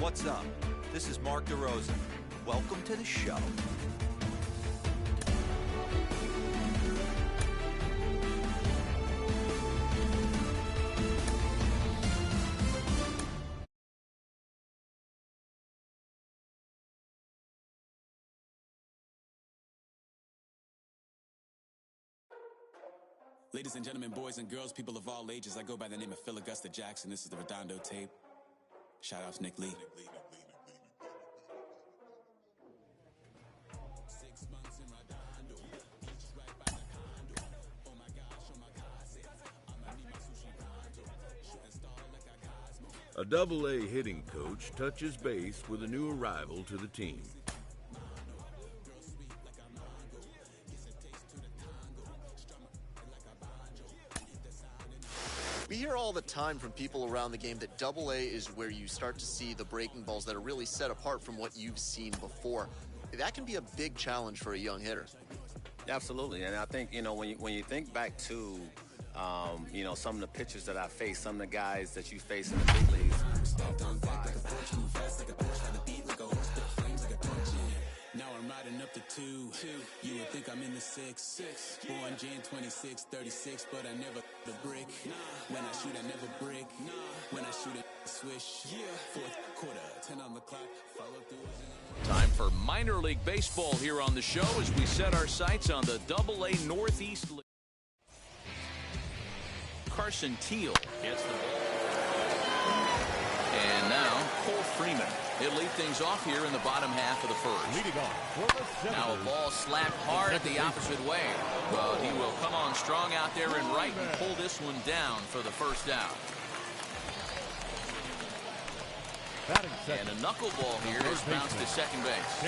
What's up? This is Mark DeRosa. Welcome to the show. Ladies and gentlemen, boys and girls, people of all ages, I go by the name of Phil Augusta Jackson. This is the Redondo tape. Shout out to Nick Lee. 6 months in Redondo, beach right by the condo. Oh my gosh, I'ma need my sushi pronto. Shooting star like a Cosmo. A Double-A hitting coach touches base with a new arrival to the team. We hear all the time from people around the game that Double-A is where you start to see the breaking balls that are really set apart from what you've seen before. That can be a big challenge for a young hitter. Absolutely, and I think, when you think back to, some of the pitchers that I faced, some of the guys that you face in the big leagues. Now I'm riding up the 2. You would think I'm in the 6. Born Jan 26, 36, but I never the brick. When I shoot, I never break. When I shoot, I swish. Fourth quarter, 10 on the clock. Follow through. Time for minor league baseball here on the show as we set our sights on the Double-A Northeast League. Carson Teal gets the ball. And now Cole Freeman. He'll lead things off here in the bottom half of the first. Now a ball slapped hard the opposite way. Well, he will come on strong out there and right and pull this one down for the first out. And a knuckleball here is bounced to second base.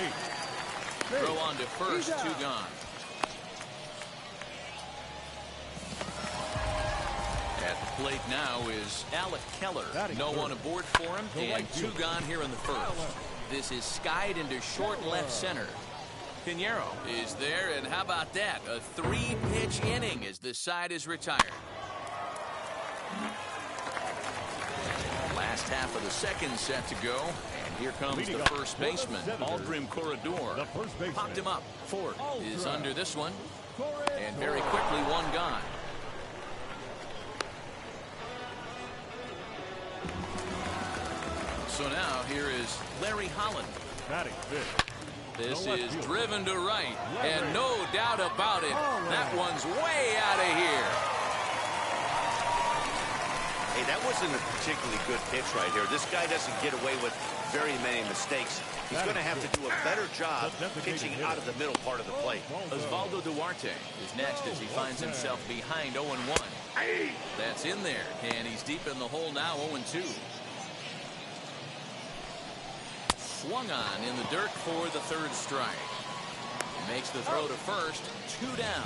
Throw on to first, 2 gone. At the plate now is Alec Keller. No one aboard for him, and 2 gone here in the first. This is skied into short left center. Pinheiro is there, and how about that? A 3-pitch inning as the side is retired. Last half of the second set to go, and here comes the first baseman, Aldrin Corredor. Popped him up. Ford is under this one, and very quickly 1 gone. So now here is Larry Holland. This is driven to right, and no doubt about it, that one's way out of here. Hey, that wasn't a particularly good pitch right here. This guy doesn't get away with very many mistakes. He's going to have to do a better job pitching out of the middle part of the plate. Osvaldo Duarte is next as he finds himself behind 0-1. That's in there, and he's deep in the hole now, 0-2. Swung on in the dirt for the 3rd strike. Makes the throw to first, 2 down.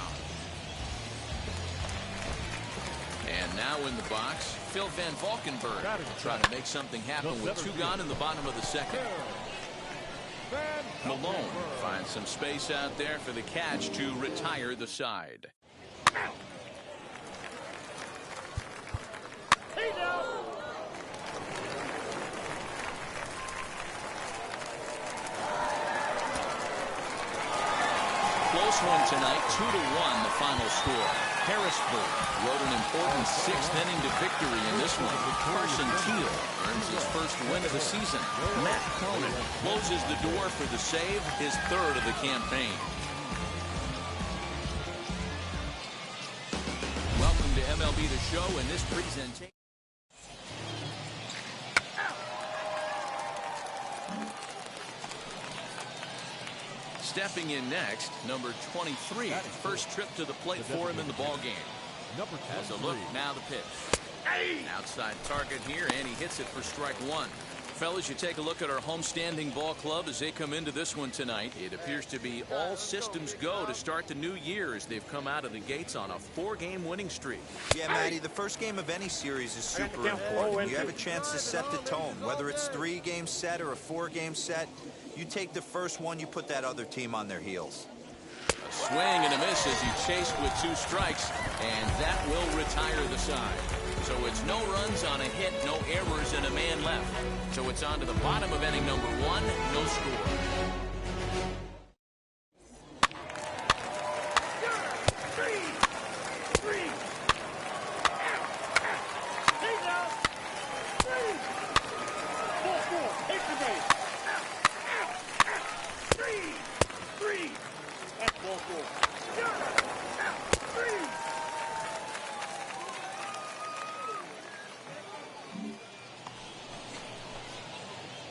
And now in the box, Phil Van Valkenburg trying to make something happen with 2 gone in the bottom of the second. Malone finds some space out there for the catch to retire the side. Close one tonight, 2-1 the final score. Harrisburg wrote an important 6th inning to victory in this one. Carson Teal earns his first win of the season. Matt Cronin closes the door for the save, his 3rd of the campaign. Welcome to MLB The Show and this presentation. Stepping in next, number 23. First trip to the plate for him in the ball game. As a look, now the pitch. Outside target here, and he hits it for strike 1. Fellas, you take a look at our homestanding ball club as they come into this one tonight. It appears to be all systems go to start the new year as they've come out of the gates on a 4-game winning streak. Yeah, Matty, the first game of any series is super important. You have a chance to set the tone, whether it's 3-game set or a 4-game set. You take the first one, you put that other team on their heels. A Swing and a miss as he chased with 2 strikes, and that will retire the side. So it's no runs on a hit, no errors, and a man left. So it's on to the bottom of inning number 1, no score.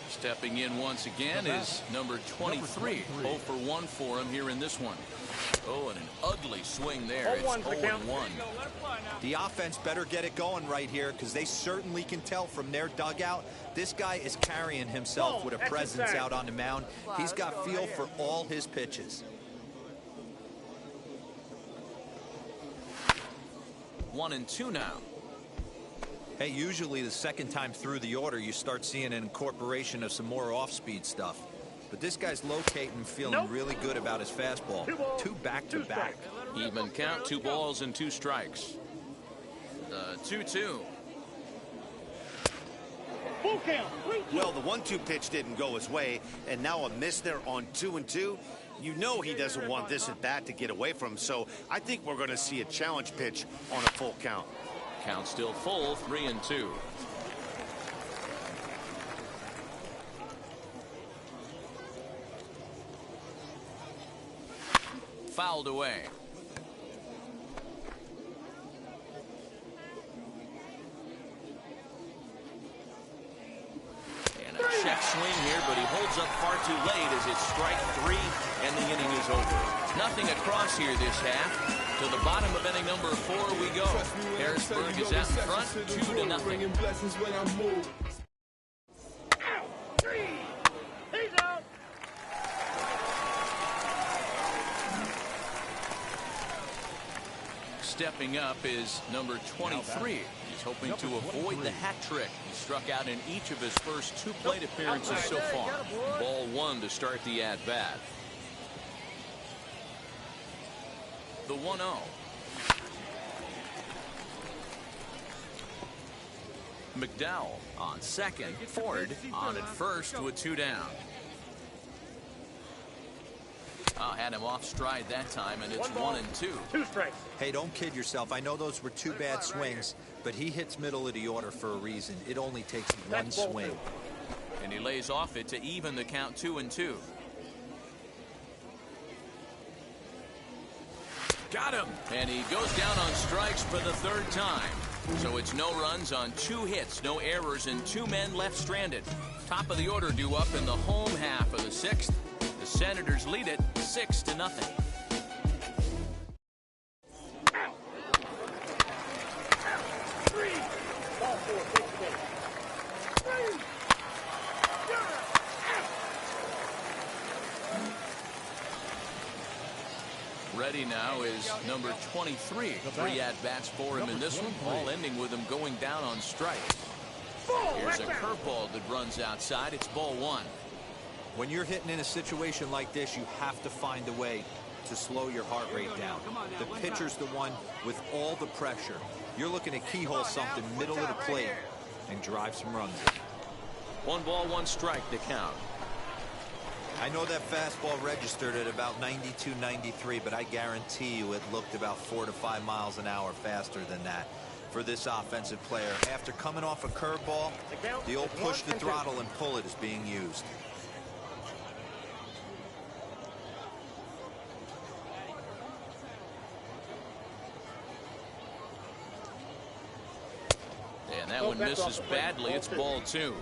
Stepping in once again is number 23. 0 for 1 for him here in this one. Oh, and an ugly swing there. It's 0-1. The offense better get it going right here, because they certainly can tell from their dugout this guy is carrying himself with a presence out on the mound. He's got feel for all his pitches. 1-2 now. Hey, usually the second time through the order you start seeing an incorporation of some more off-speed stuff. But this guy's locating, feeling really good about his fastball. 2 back-to-back. Even count, 2 balls and 2 strikes. The 2-2. Well, the 1-2 pitch didn't go his way, and now a miss there on 2-2. You know he doesn't want this at bat to get away from him, so I think we're going to see a challenge pitch on a full count. Count still full, 3-2. Fouled away. And a check swing here, but he holds up far too late as it's strike 3 and the inning is over. Nothing across here this half. To the bottom of inning number 4 we go. Harrisburg is out in front, 2-0. Stepping up is number 23. He's hoping to avoid the hat trick. He struck out in each of his first 2 plate appearances so far. Ball 1 to start the at-bat. The 1-0. McDowell on second. Ford on at first with 2 down. Had him off stride that time, and it's 1-2. 2 strikes. Hey, don't kid yourself. I know those were 2 bad swings, but he hits middle of the order for a reason. It only takes 1 swing. And he lays off it to even the count 2-2. Got him. And he goes down on strikes for the 3rd time. So it's no runs on 2 hits, no errors, and 2 men left stranded. Top of the order due up in the home half of the 6th. The Senators lead it 6-0. Ready now is number 23. 3 at-bats for him in this one, all ending with him going down on strikes. Here's a curveball that runs outside. It's ball 1. When you're hitting in a situation like this, you have to find a way to slow your heart rate down. The pitcher's the one with all the pressure. You're looking to keyhole something middle of the plate and drive some runs in. 1 ball, 1 strike to count. I know that fastball registered at about 92, 93, but I guarantee you it looked about 4 to 5 miles an hour faster than that for this offensive player. After coming off a curveball, the old push the throttle and pull it is being used. And that one misses badly. It's ball 2.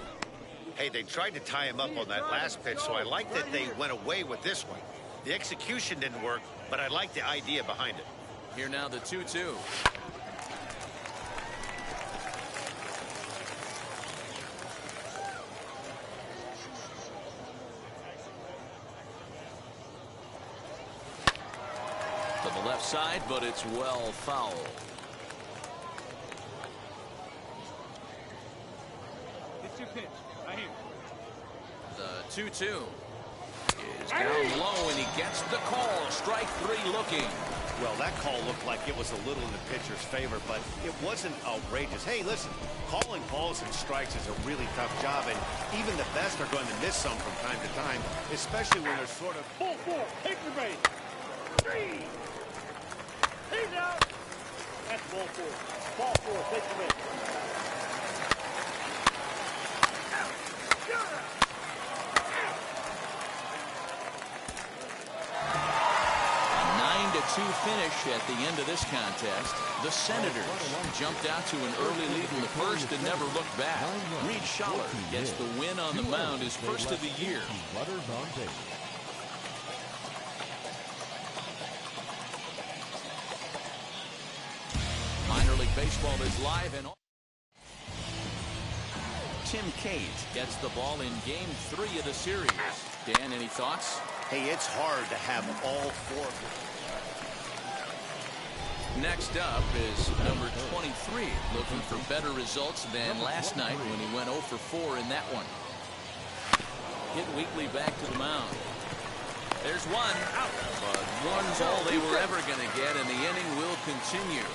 Hey, they tried to tie him up on that last pitch, so I like that they went away with this one. The execution didn't work, but I like the idea behind it. Here now the 2-2. To the left side, but it's well fouled. The 2-2 is Down low, and he gets the call. Strike 3 looking. Well, that call looked like it was a little in the pitcher's favor, but it wasn't outrageous. Hey, listen, calling balls and strikes is a really tough job, and even the best are going to miss some from time to time, especially when they're sort of... Ball 4, take the base. 3. He's out. That's ball 4. Ball 4, take the base. Out. You're out. A 9-2 finish at the end of this contest. The Senators jumped out to an early lead in the first and never looked back. Reed Schaller gets the win on the mound, his first of the year. Minor League Baseball is live and Tim Cage gets the ball in Game 3 of the series. Dan, any thoughts? Hey, it's hard to have all 4 of them. Next up is number 23, looking for better results than last night when he went 0 for 4 in that one. Hit Weekly back to the mound. There's one, but one's all they were ever going to get, and the inning will continue.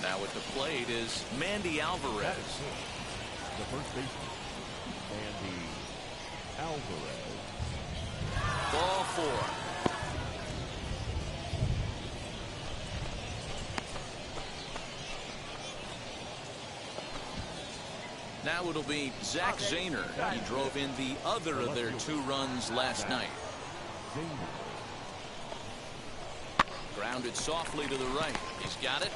Now at the plate is Mandy Alvarez. The first baseman, Mandy Alvarez. Ball 4. Now it'll be Zach Zahner. He drove in the other of their 2 runs last night. Grounded softly to the right. He's got it.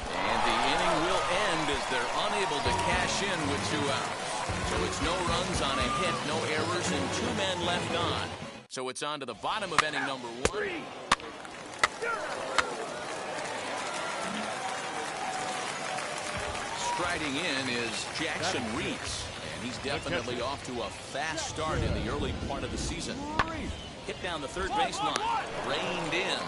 And the inning will end as they're unable to cash in with 2 outs. So it's no runs on a hit, no errors, and 2 men left on. So it's on to the bottom of inning number 1. Striding in is Jackson Reese, and he's definitely off to a fast start in the early part of the season. Hit down the third baseline, reined in.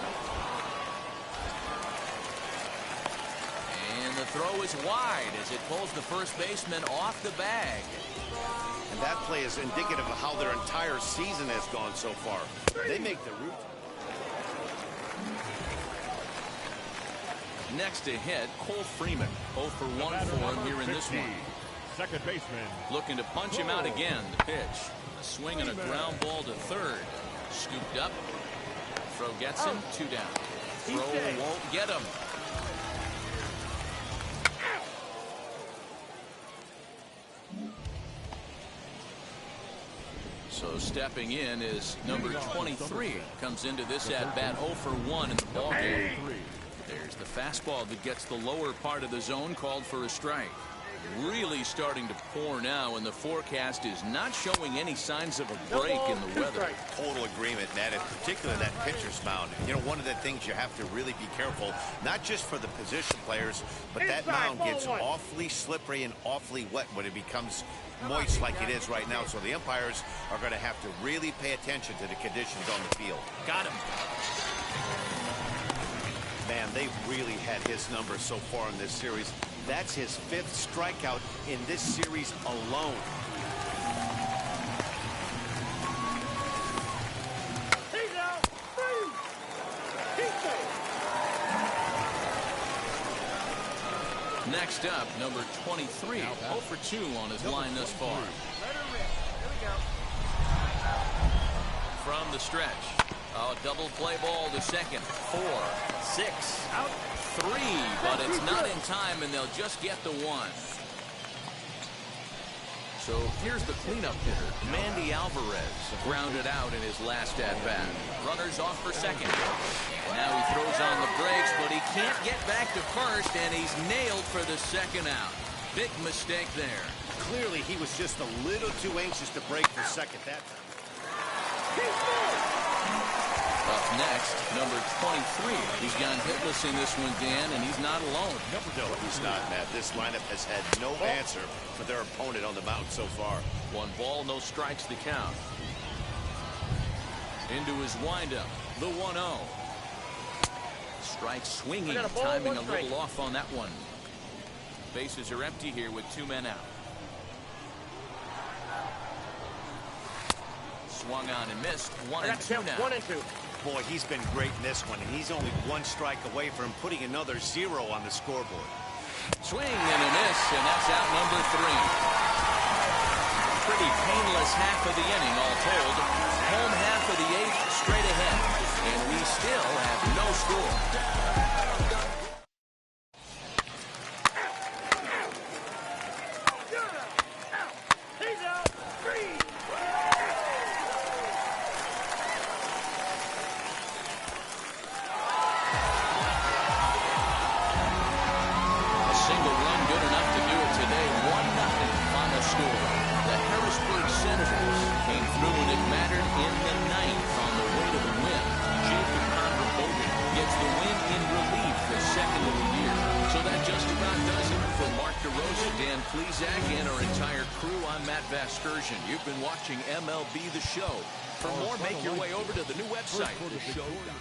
And the throw is wide as it pulls the first baseman off the bag. And that play is indicative of how their entire season has gone so far. They make the route. Next to hit, Cole Freeman. 0 for 1 for him here in this one. Second baseman. Looking to punch him out again. The pitch. A swing and a ground ball to third. Scooped up. Throw gets him. 2 down. Throw won't get him. So stepping in is number 23. Comes into this at-bat 0 for 1 in the ballgame. There's the fastball that gets the lower part of the zone, called for a strike. Really starting to pour now, and the forecast is not showing any signs of a break in the weather. Total agreement, Ned, and particularly that pitcher's mound. You know, one of the things you have to really be careful, not just for the position players, but that mound gets awfully slippery and awfully wet when it becomes moist like it is right now. So the umpires are going to have to really pay attention to the conditions on the field. Got him. Man, they've really had his number so far in this series. That's his 5th strikeout in this series alone. He's out. Next up, number 23, 0 for 2 on his line thus far. From the stretch. A double play ball to second. 4, 6, out, 3, but it's not in time, and they'll just get the 1. So here's the cleanup hitter, Mandy Alvarez, grounded out in his last at-bat. Runners off for second. And now he throws on the brakes, but he can't get back to first, and he's nailed for the second out. Big mistake there. Clearly, he was just a little too anxious to break for second that time. Up next, number 23. He's gone hitless in this one, Dan, and he's not alone. No, he's not, Matt. This lineup has had no answer for their opponent on the mound so far. 1 ball, no strikes to count. Into his windup, the 1-0. Strike swinging, timing a little off on that one. Bases are empty here with 2 men out. Swung on and missed. 1-2 now. 1-2. Boy, he's been great in this one, and he's only one strike away from putting another 0 on the scoreboard. Swing and a miss, and that's out number 3. Pretty painless half of the inning, all told. Home half of the 8th, straight ahead. And we still have no score. You've been watching MLB The Show. For more, make your way over to the new website, theshow.com.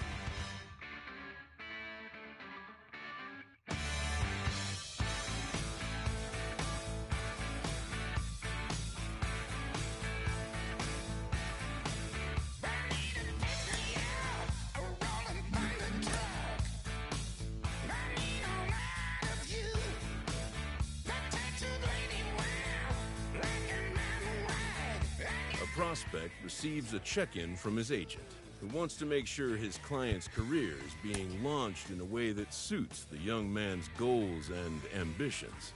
Prospect receives a check-in from his agent, who wants to make sure his client's career is being launched in a way that suits the young man's goals and ambitions.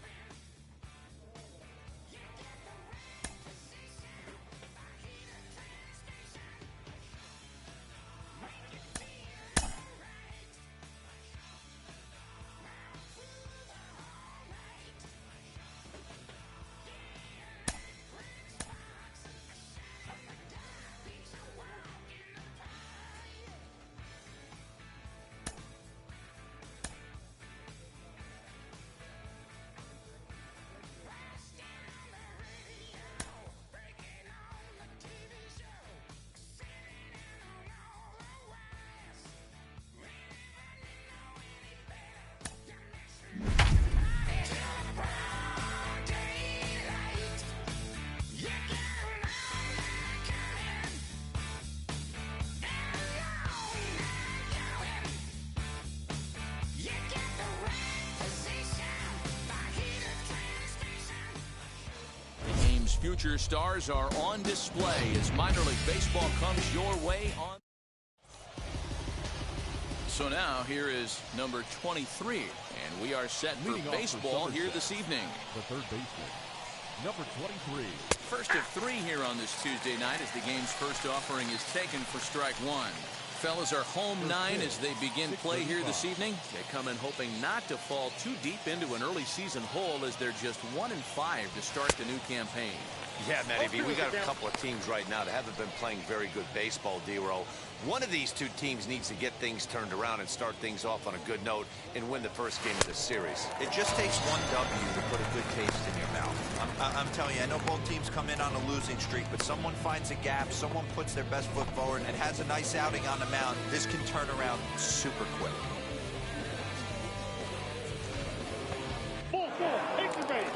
Future stars are on display as minor league baseball comes your way on. So now here is number 23, and we are set for baseball here this evening. The third baseman, number 23. First of 3 here on this Tuesday night as the game's first offering is taken for strike 1. Fellas are home 9 as they begin play here this evening. They come in hoping not to fall too deep into an early season hole as they're just 1-5 to start the new campaign. Yeah, Matty V, we got a couple of teams right now that haven't been playing very good baseball, D-Row. One of these two teams needs to get things turned around and start things off on a good note and win the first game of the series. It just takes one W to put a good taste in your mouth. I'm telling you, I know both teams come in on a losing streak, but someone finds a gap, someone puts their best foot forward and has a nice outing on the mound. This can turn around super quick. Ball 4, take the base.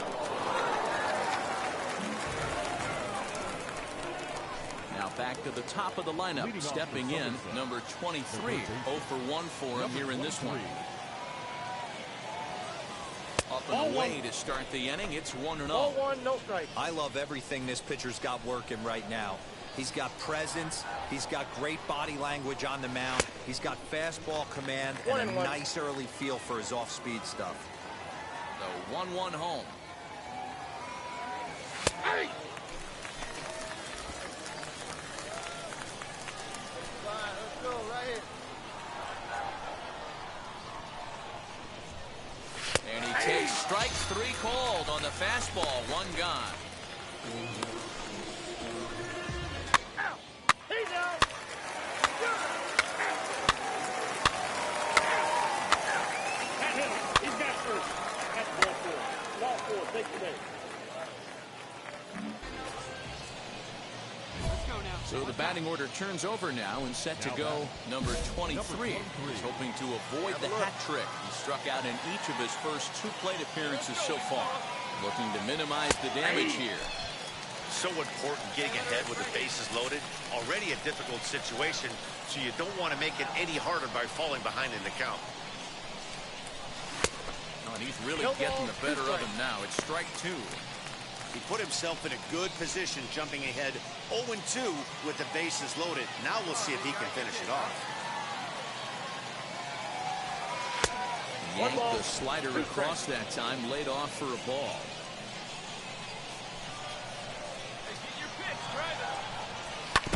Now back to the top of the lineup, stepping in, number 23, 0 for 1 for him here in this one. Up and away to start the inning, it's 1-0. 0-1, no strike. I love everything this pitcher's got working right now. He's got presence, he's got great body language on the mound, he's got fastball command, and a nice early feel for his off-speed stuff. The 1-1 home. Hey! And he takes strike 3 called on the fastball, 1 gone. He's out. That hit him. He's got first. That's ball 4. Ball 4, take the base. So the batting order turns over now and set to go number 23. He's hoping to avoid the hat trick. He struck out in each of his first 2 plate appearances so far. Looking to minimize the damage here. So important getting ahead with the bases loaded. Already a difficult situation, so you don't want to make it any harder by falling behind in the count. Oh, and he's really getting the better of him now. It's strike two. He put himself in a good position, jumping ahead 0-2 with the bases loaded. Now we'll see if he can finish it off. Yanked the slider across that time, laid off for a ball.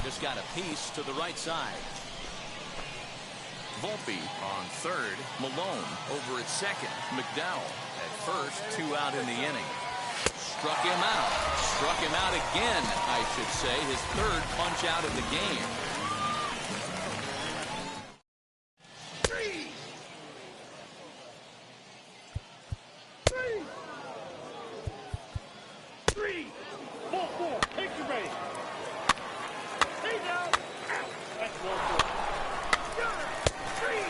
Just got a piece to the right side. Volpe on third. Malone over at second. McDowell at first. 2 out in the inning. Struck him out. Struck him out again, I should say. His third punch out of the game. Three. Ball four. Take your base. He's out. That's ball four. Three.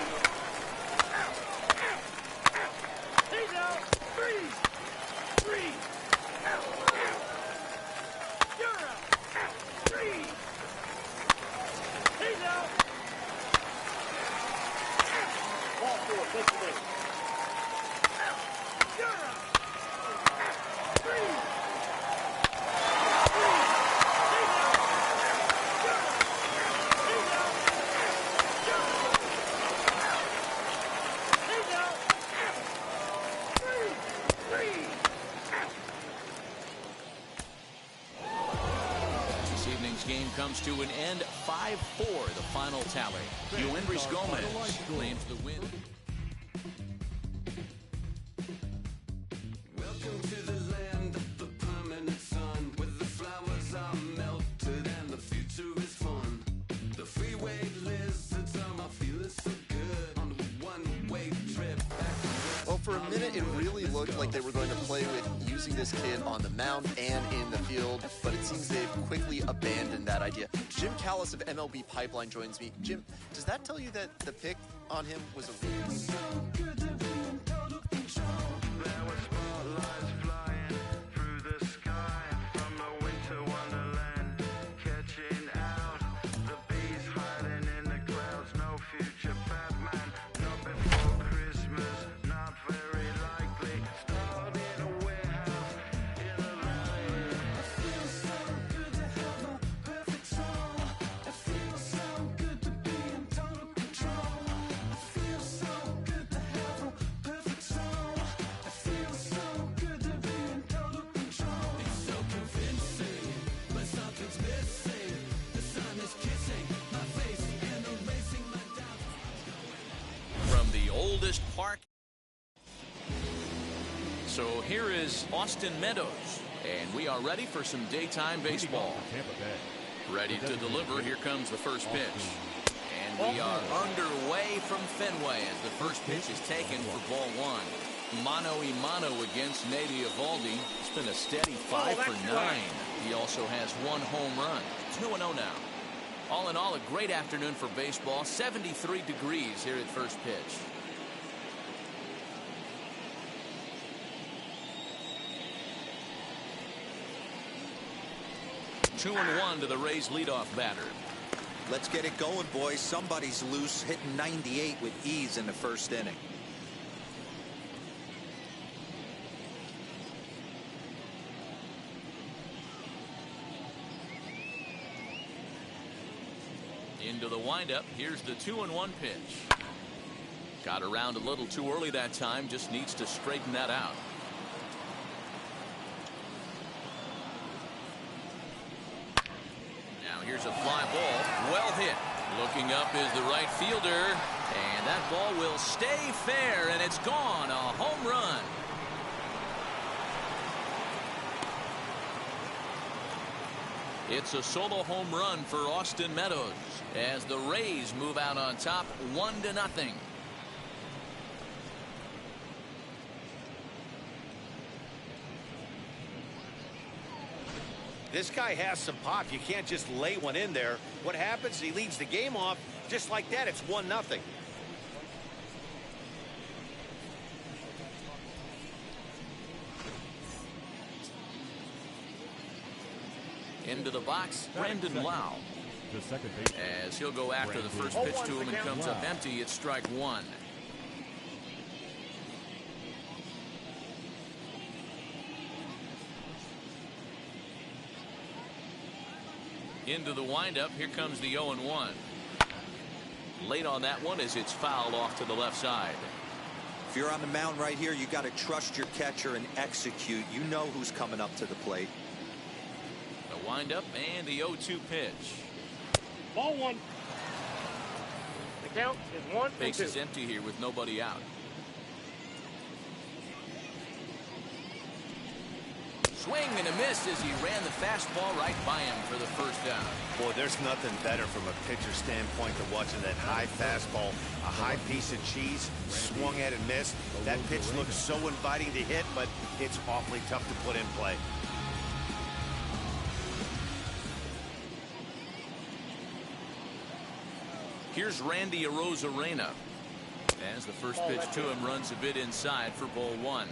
He's out. Three. You're out. Three. He's out. Ball four. Take your base. You're out. Three. Game comes to an end, 5-4, the final tally. Yuendrys Gomez claims the win. Welcome to the land of the permanent sun, where the flowers are melted and the future is fun. The freeway lizards are my feeling so good on the one-way trip back. Well, for a minute, it really looked like they were going to play with using this kid on the mound and in the field, but it seems they've quickly abandoned that idea. Jim Callis of MLB Pipeline joins me. Jim, does that tell you that the pick on him was a oldest park. So here is Austin Meadows, and we are ready for some daytime baseball. Ready to deliver. Here comes the first pitch. And we are underway from Fenway as the first pitch is taken for ball one. Mano-a-mano against Nate Eovaldi. It's been a steady 5 for 9. He also has 1 home run. 2-0 now. All in all, a great afternoon for baseball. 73 degrees here at first pitch. Two and one to the Rays leadoff batter. Let's get it going, boys. Somebody's loose, hitting 98 with ease in the first inning. Into the windup. Here's the 2-1 pitch. Got around a little too early that time. Just needs to straighten that out. Now here's a fly ball. Well hit. Looking up is the right fielder. And that ball will stay fair. And it's gone. A home run. It's a solo home run for Austin Meadows as the Rays move out on top 1-0. This guy has some pop. You can't just lay one in there. What happens? He leads the game off just like that. It's 1-0. Into the box, Brandon Lau. The second base. As he'll go after the first pitch to him and comes up empty, it's strike one. Into the windup, here comes the 0-1. Late on that one as it's fouled off to the left side. If you're on the mound right here, you got to trust your catcher and execute. You know who's coming up to the plate. The windup and the 0-2 pitch. Ball one. The count is 1-2. Base is empty here with nobody out. Swing and a miss as he ran the fastball right by him for the first down. Boy, there's nothing better from a pitcher standpoint than watching that high fastball, a high piece of cheese, swung at and missed. That pitch looks so inviting to hit, but it's awfully tough to put in play. Here's Randy Arozarena as the first pitch to him runs a bit inside for ball one.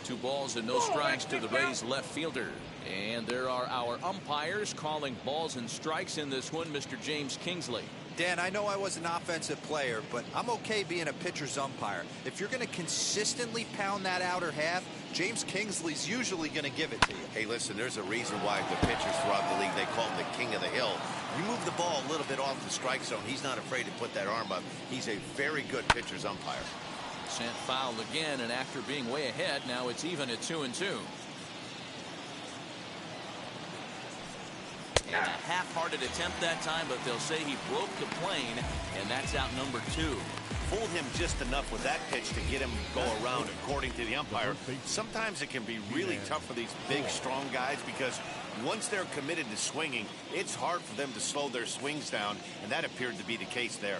Two balls and no strikes to the Rays left fielder. And there are our umpires calling balls and strikes in this one, Mr. James Kingsley. Dan, I know I was an offensive player, but I'm okay being a pitcher's umpire. If you're going to consistently pound that outer half, James Kingsley's usually going to give it to you. Hey, listen, there's a reason why the pitchers throughout the league, they call him the king of the hill. You move the ball a little bit off the strike zone, he's not afraid to put that arm up. He's a very good pitcher's umpire. Sent foul again, and after being way ahead, now it's even at 2-2. And a half-hearted attempt that time, but they'll say he broke the plane, and that's out number 2. Fooled him just enough with that pitch to get him go around, according to the umpire. Sometimes it can be really tough for these big, strong guys because once they're committed to swinging, it's hard for them to slow their swings down, and that appeared to be the case there.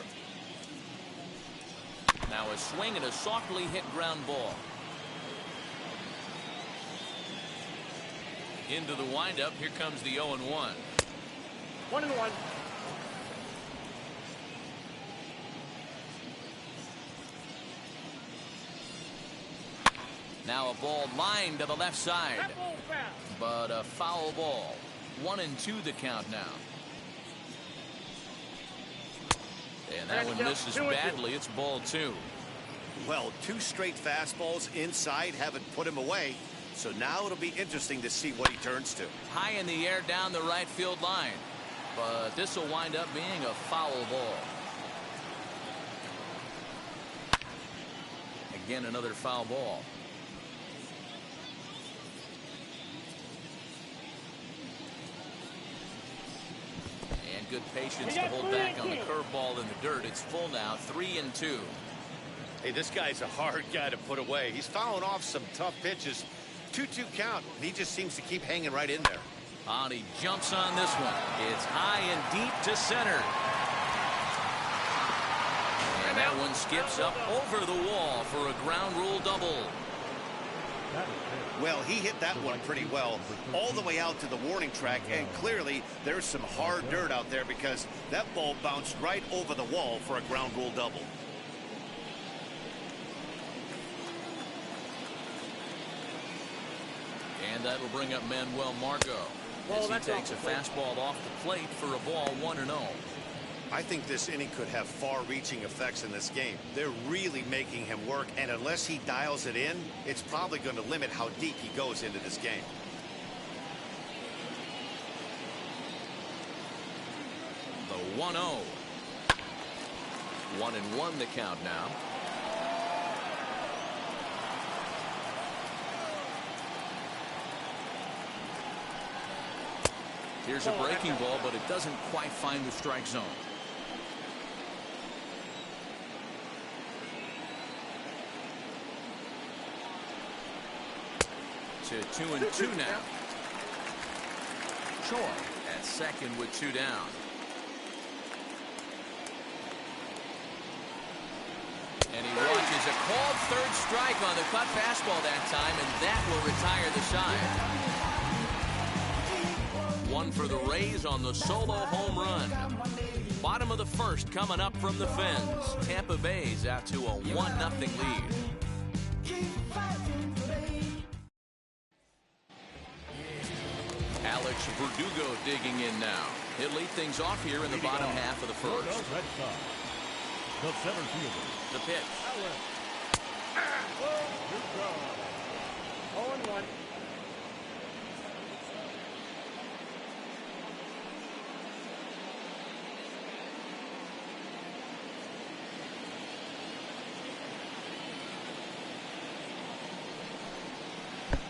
Now a swing and a softly hit ground ball. Into the windup, here comes the 0-1. 1-1. Now a ball lined to the left side, but a foul ball. 1-2 the count now. And that one misses badly. It's ball 2. Well, 2 straight fastballs inside haven't put him away. So now it'll be interesting to see what he turns to. High in the air down the right field line. But this will wind up being a foul ball. Again, another foul ball. And good patience to hold back on the curveball in the dirt. It's full now, 3-2. Hey, this guy's a hard guy to put away. He's fouling off some tough pitches. 2-2 count. He just seems to keep hanging right in there. And he jumps on this one. It's high and deep to center. And that one skips up over the wall for a ground rule double. Well, he hit that one pretty well all the way out to the warning track, and clearly there's some hard dirt out there because that ball bounced right over the wall for a ground rule double. And that'll bring up Manuel Margot as he takes a fastball off the plate for a ball 1-0. I think this inning could have far-reaching effects in this game. They're really making him work, and unless he dials it in, it's probably going to limit how deep he goes into this game. The 1-0. 1-1 the count now. Here's a breaking ball, but it doesn't quite find the strike zone. To 2-2 now. Choi at second with 2 down. And he watches a called third strike on the cut fastball that time, and that will retire the side. One for the Rays on the solo home run. Bottom of the first coming up from the Fens. Tampa Bay's out to a 1-0 lead. Alex Verdugo digging in now. He'll lead things off here in the bottom half of the first. The center fielder. The pitch. 0-1.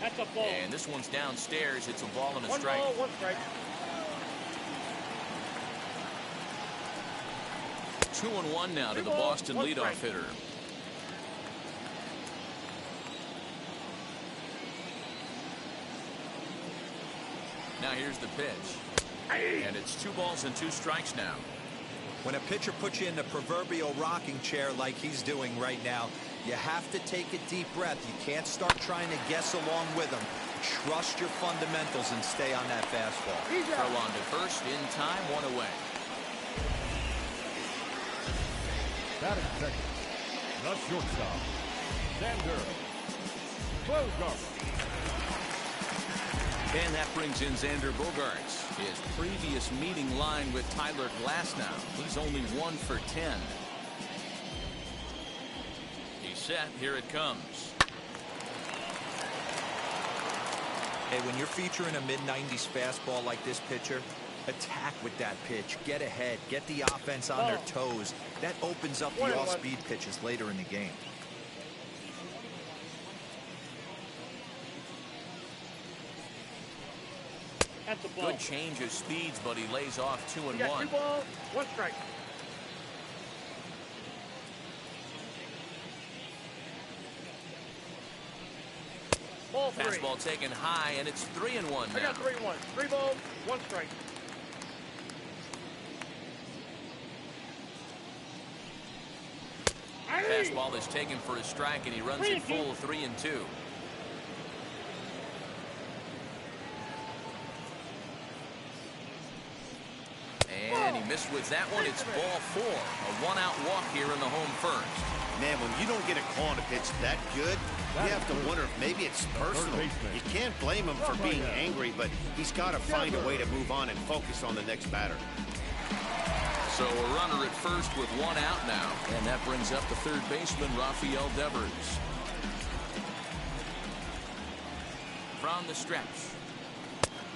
That's a ball. And this one's downstairs. It's a ball and a One strike. ball, one strike. 2-1 now to the balls, Boston one leadoff strike. hitter. Now here's the pitch. And it's 2 balls and 2 strikes now. When a pitcher puts you in the proverbial rocking chair like he's doing right now, you have to take a deep breath. You can't start trying to guess along with him. Trust your fundamentals and stay on that fastball. Throw on to first in time, 1 away. Batting second. The shortstop. Xander Bogaerts. And that brings in Xander Bogaerts. His previous meeting line with Tyler Glasnow. He's only 1 for 10. He's set. Here it comes. Hey, when you're featuring a mid-90s fastball like this pitcher, attack with that pitch. Get ahead. Get the offense on their toes. That opens up the off-speed pitches later in the game. That's a ball. Good change of speeds, but he lays off 2 and You got 1. 2 balls, 1 strike. Ball 3. Fastball taken high, and it's 3 and 1 I now. got 3-1. 3 balls, 1 strike. Fastball is taken for a strike, and he runs it full 3 and 2. And he missed with that one. It's ball 4. A 1-out walk here in the home first. Man, when you don't get a call on a pitch that good, you have to wonder if maybe it's personal. You can't blame him for being angry, but he's got to find a way to move on and focus on the next batter. So a runner at first with 1 out now. And that brings up the third baseman, Rafael Devers. From the stretch.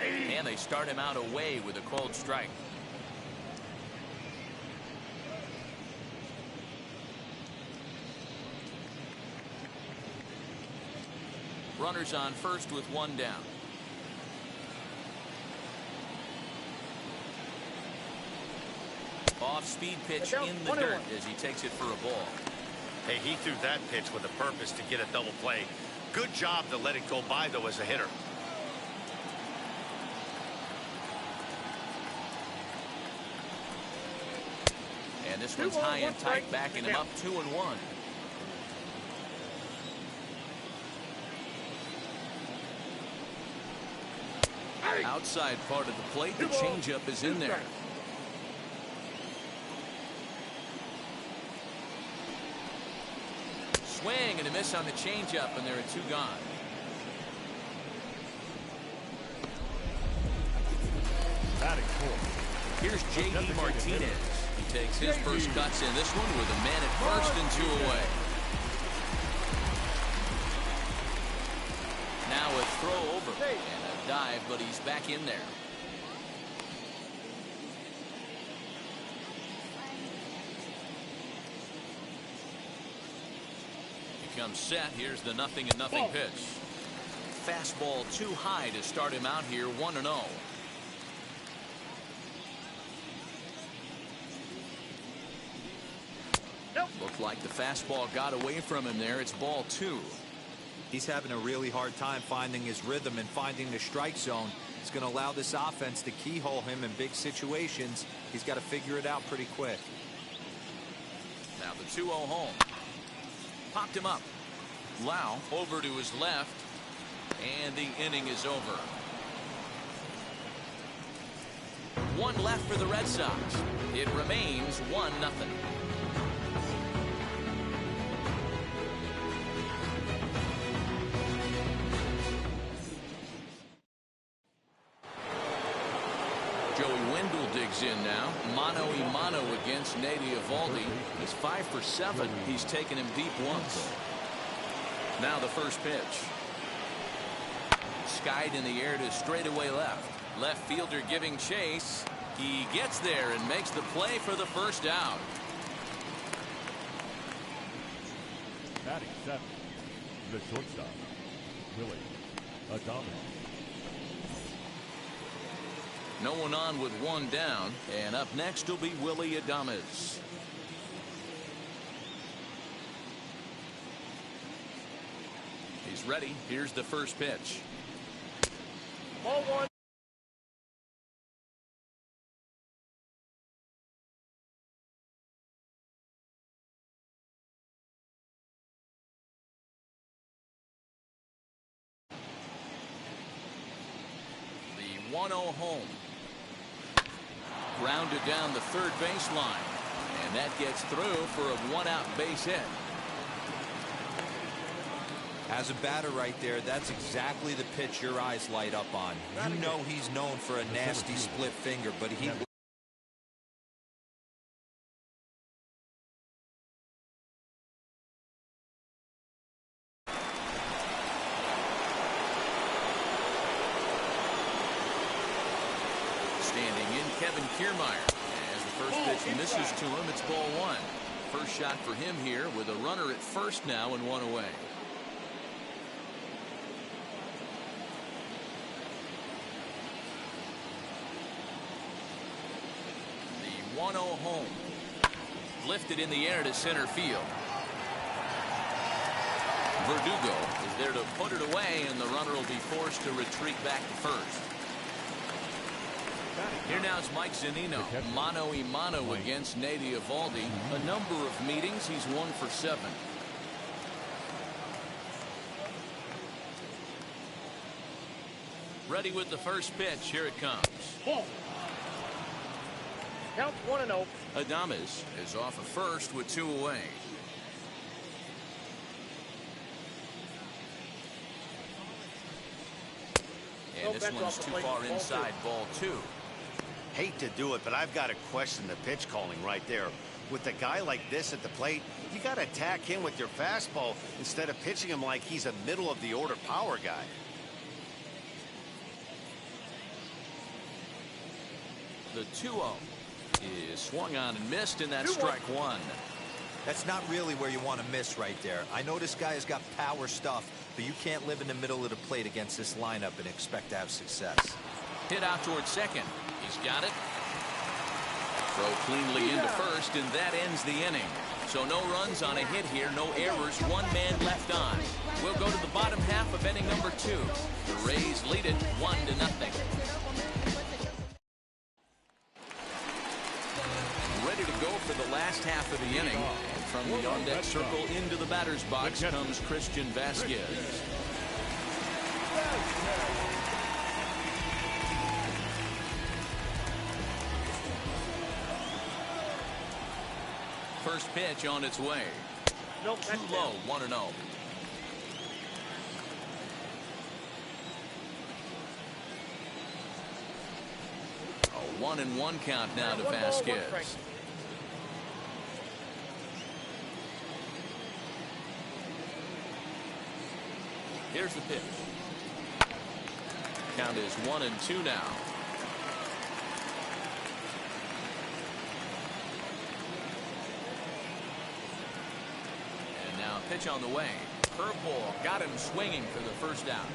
And they start him out away with a called strike. Runners on first with 1 down. Off-speed pitch in the dirt as he takes it for a ball. Hey, he threw that pitch with a purpose to get a double play. Good job to let it go by, though, as a hitter. And this one's high and tight, backing him up 2 and 1. Outside part of the plate, the changeup is in there. Swing and a miss on the changeup, and there are 2 gone. Batting fourth. Here's J.D. Martinez. He takes his first cuts in this one with a man at first and 2 away. Now a throw over and a dive, but he's back in there. He comes set. Here's the 0-0 pitch. Fastball too high to start him out here, 1-0. Looked like the fastball got away from him there. It's ball 2. He's having a really hard time finding his rhythm and finding the strike zone. It's going to allow this offense to keyhole him in big situations. He's got to figure it out pretty quick. Now the 2-0 home. Popped him up. Lau over to his left. And the inning is over. One left for the Red Sox. It remains 1-0. Joey Wendell digs in now. Mano-a-mano against Nady Eovaldi. He's 5 for 7. He's taken him deep once. Now the first pitch. Skied in the air to straightaway left. Left fielder giving chase. He gets there and makes the play for the first out. Batting 7, the shortstop, Willie Adames. No one on with one down, and up next will be Willie Adames. He's ready. Here's the first pitch. Ball 1. The 1-0 home. Grounded down the third baseline, and that gets through for a 1-out base hit. As a batter right there, that's exactly the pitch your eyes light up on. You know he's known for a nasty split finger, but he... Standing in, Kevin Kiermaier. As the first pitch misses to him, it's ball 1. First shot for him here with a runner at first now and 1 away. The 1-0 home. Lifted in the air to center field. Verdugo is there to put it away, and the runner will be forced to retreat back to first. Here now is Mike Zunino. Mano-a-mano against Nady Eovaldi. A number of meetings. He's 1 for 7. Ready with the first pitch. Here it comes. Ball. Counts 1-0. Adames is off at first with 2 away. And this one's too far inside, ball 2. Hate to do it, but I've got to question the pitch calling right there. With a guy like this at the plate, you got to attack him with your fastball instead of pitching him like he's a middle-of-the-order power guy. The 2-0 is swung on and missed, and that's strike 1. That's not really where you want to miss right there. I know this guy has got power stuff, but you can't live in the middle of the plate against this lineup and expect to have success. Hit out towards second. He's got it. Throw cleanly into first, and that ends the inning. So no runs on a hit here, no errors, 1 man left on. We'll go to the bottom half of inning number 2. The Rays lead it 1-0. Ready to go for the last half of the inning. And from the on-deck circle into the batter's box comes Christian Vasquez. First pitch on its way. Nope, Too low, 1-0. A 1-1 count now to Vasquez. Here's the pitch. Count is 1-2 now. And now pitch on the way. Curveball got him swinging for the first out.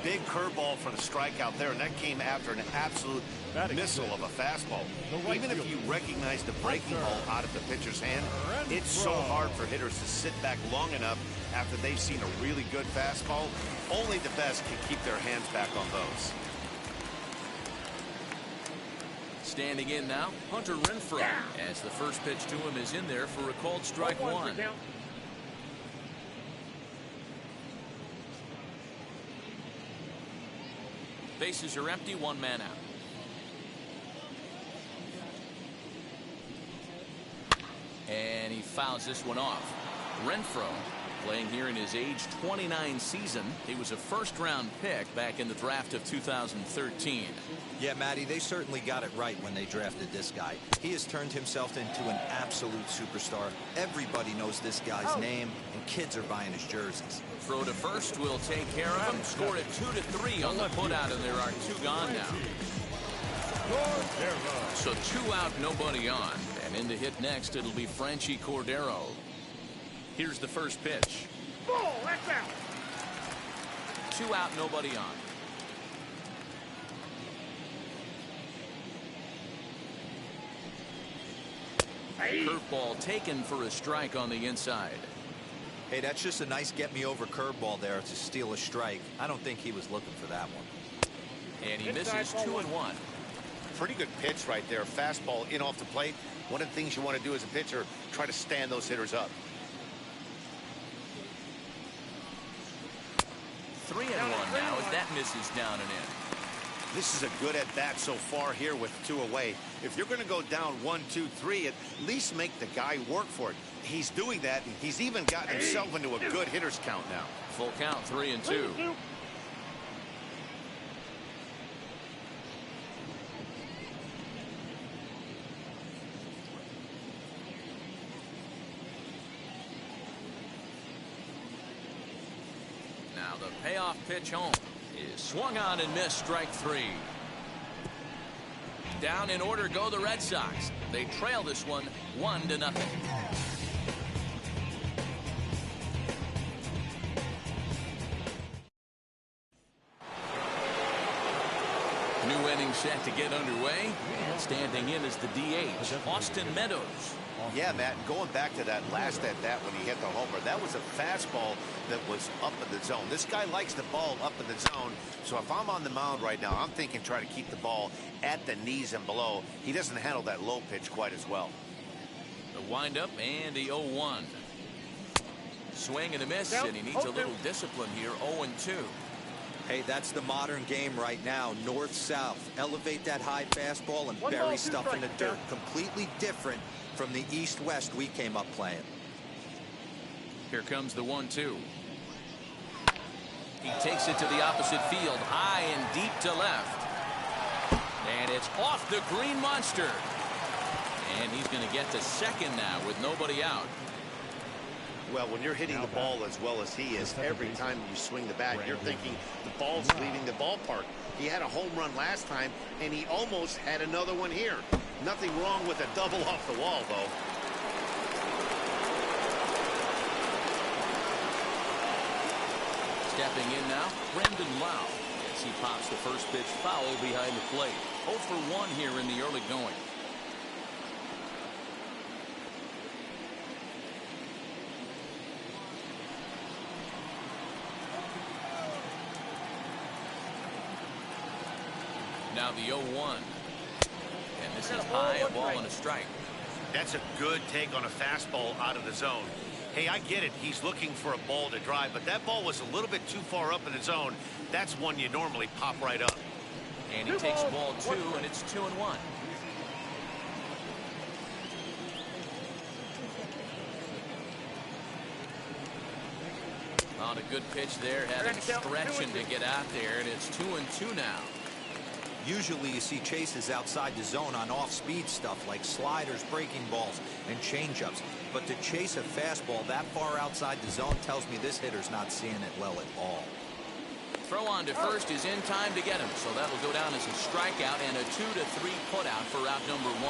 Big curveball for the strikeout there, and that came after an absolute missile of a fastball. Even if you recognize the breaking ball out of the pitcher's hand, it's so hard for hitters to sit back long enough after they've seen a really good fastball. Only the best can keep their hands back on those. Standing in now, Hunter Renfroe, as the first pitch to him is in there for a called strike 1. Bases are empty, 1 man out. And he fouls this one off. Renfroe playing here in his age 29 season. He was a first-round pick back in the draft of 2013. Yeah, Matty, they certainly got it right when they drafted this guy. He has turned himself into an absolute superstar. Everybody knows this guy's name, and kids are buying his jerseys. Throw to first will take care of him. Scored at 2-3 on the putout, and there are 2 gone now. So 2 out, nobody on. And in to hit next, it'll be Franchy Cordero. Here's the first pitch. Ball, that's out. 2 out, nobody on. Curveball taken for a strike on the inside. Hey, that's just a nice get-me-over curveball there to steal a strike. I don't think he was looking for that one. And he misses 2-1. Pretty good pitch right there. Fastball in off the plate. One of the things you want to do as a pitcher, try to stand those hitters up. 3-1 now as that misses down and in. This is a good at-bat so far here with 2 away. If you're going to go down 1-2-3, at least make the guy work for it. He's doing that, and he's even gotten himself into a good hitter's count now. Full count, 3-2. Now the payoff pitch home is swung on and missed, strike 3. Down in order go the Red Sox. They trail this one 1-0. New inning set to get underway. And standing in is the DH, Austin Meadows. Yeah, Matt, going back to that last at-bat when he hit the homer, that was a fastball that was up in the zone. This guy likes the ball up in the zone, so if I'm on the mound right now, I'm thinking try to keep the ball at the knees and below. He doesn't handle that low pitch quite as well. The windup and the 0-1. Swing and a miss, and he needs a little discipline here, 0-2. Hey, that's the modern game right now. North-south. Elevate that high fastball and bury stuff in the dirt. Completely different from the east-west we came up playing. Here comes the 1-2. He takes it to the opposite field, high and deep to left. And it's off the green monster. And he's going to get to second now with nobody out. Well, when you're hitting the ball as well as he is, every time you swing the bat, you're thinking the ball's leaving the ballpark. He had a home run last time, and he almost had another one here. Nothing wrong with a double off the wall, though. Stepping in now, Brendan Lau. As he pops the first pitch foul behind the plate. 0 for 1 here in the early going. Now the 0-1. And this is high, a ball and a strike. That's a good take on a fastball out of the zone. Hey, I get it. He's looking for a ball to drive, but that ball was a little bit too far up in the zone. That's one you normally pop right up. And he takes ball 2, and it's 2-1. On a good pitch there, having stretching to get out there, and it's 2-2 now. Usually you see chases outside the zone on off-speed stuff like sliders, breaking balls, and changeups. But to chase a fastball that far outside the zone tells me this hitter's not seeing it well at all. Throw on to first is in time to get him, so that'll go down as a strikeout and a 2-3 putout for out number 1.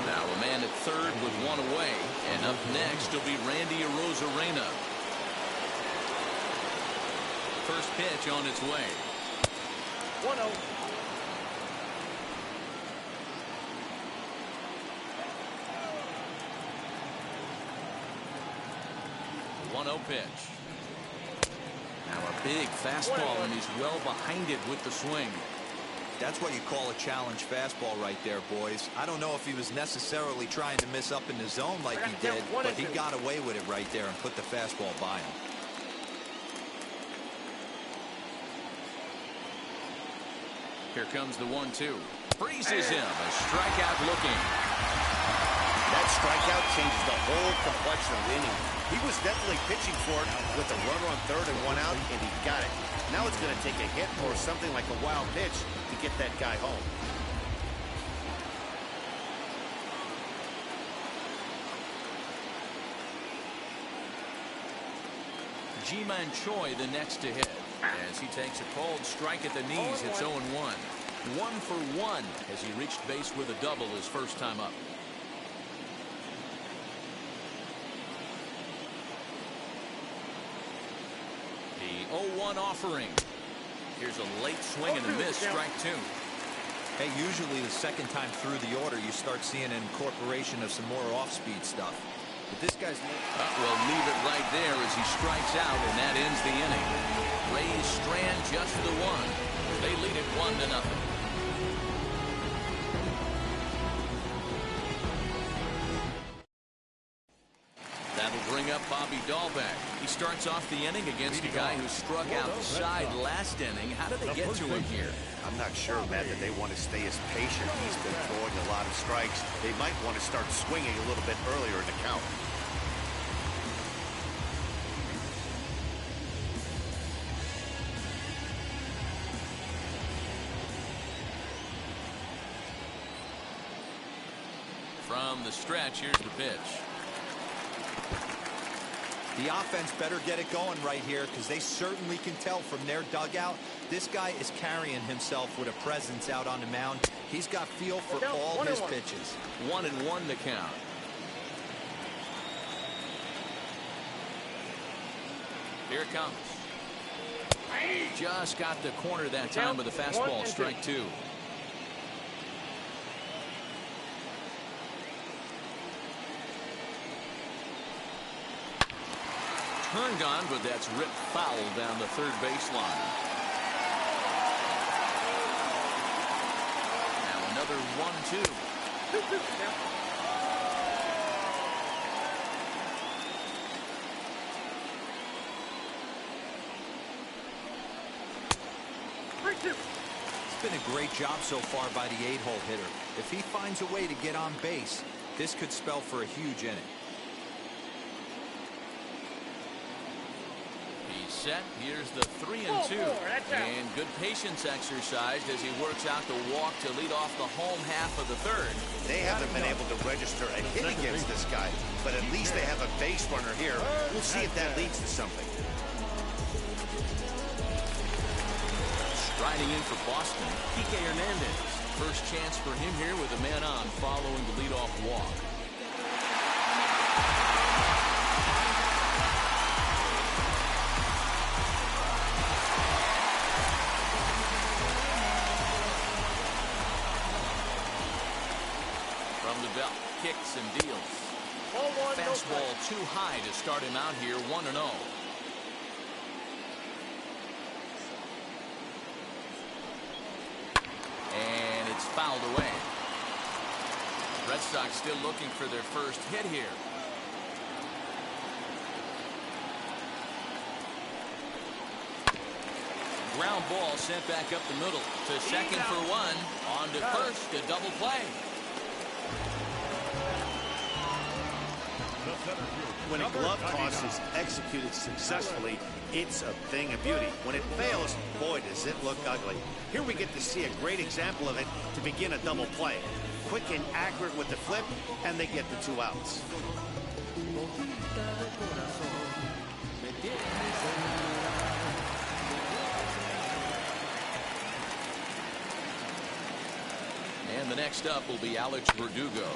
Now a man at third with 1 away, and up next will be Randy Arozarena. First pitch on its way. 1-0. Pitch. Now a big fastball, and he's well behind it with the swing. That's what you call a challenge fastball right there, boys. I don't know if he was necessarily trying to miss up in the zone like he did, but he got away with it right there and put the fastball by him. Here comes the 1-2. Freezes him. A strikeout looking. That's strikeout changes the whole complexion of the inning. He was definitely pitching for it with a runner on third and one out, and he got it. Now it's going to take a hit or something like a wild pitch to get that guy home. Ji-Man Choi the next to hit as he takes a cold strike at the knees. It's 0-1. 1 for 1 as he reached base with a double his first time up. The 0-1 offering. Here's a late swing and a miss, strike 2. Hey, usually the second time through the order, you start seeing an incorporation of some more off-speed stuff. But this guy's... We'll leave it right there as he strikes out, and that ends the inning. Rays strand just the one. They lead it 1-0. That'll bring up Bobby Dahlbeck. He starts off the inning against a guy who struck outside last inning. How did they get to him here? I'm not sure, Matt, that they want to stay as patient. He's been throwing a lot of strikes. They might want to start swinging a little bit earlier in the count. From the stretch, here's the pitch. The offense better get it going right here because they certainly can tell from their dugout. This guy is carrying himself with a presence out on the mound. He's got feel for all his pitches. 1-1 to count. Here it comes. Just got the corner that time with a fastball, strike 2. Turned on, but that's ripped foul down the third baseline. Now another 1-2. It's been a great job so far by the 8-hole hitter. If he finds a way to get on base, this could spell for a huge inning. Set. Here's the 3-2, and good patience exercised as he works out the walk to lead off the home half of the third. They haven't been able to register a hit against this guy, but at least they have a base runner here. We'll see if that leads to something. Striding in for Boston, Kike Hernandez. First chance for him here with a man on following the leadoff walk. Belt kicks and deals. Fastball too high to start him out here, 1-0. And it's fouled away. Red Sox still looking for their first hit here. Ground ball sent back up the middle to second for 1. On to first, a double play. When a glove toss is executed successfully, it's a thing of beauty. When it fails, boy, does it look ugly. Here we get to see a great example of it to begin a double play. Quick and accurate with the flip, and they get the 2 outs. And the next up will be Alex Verdugo.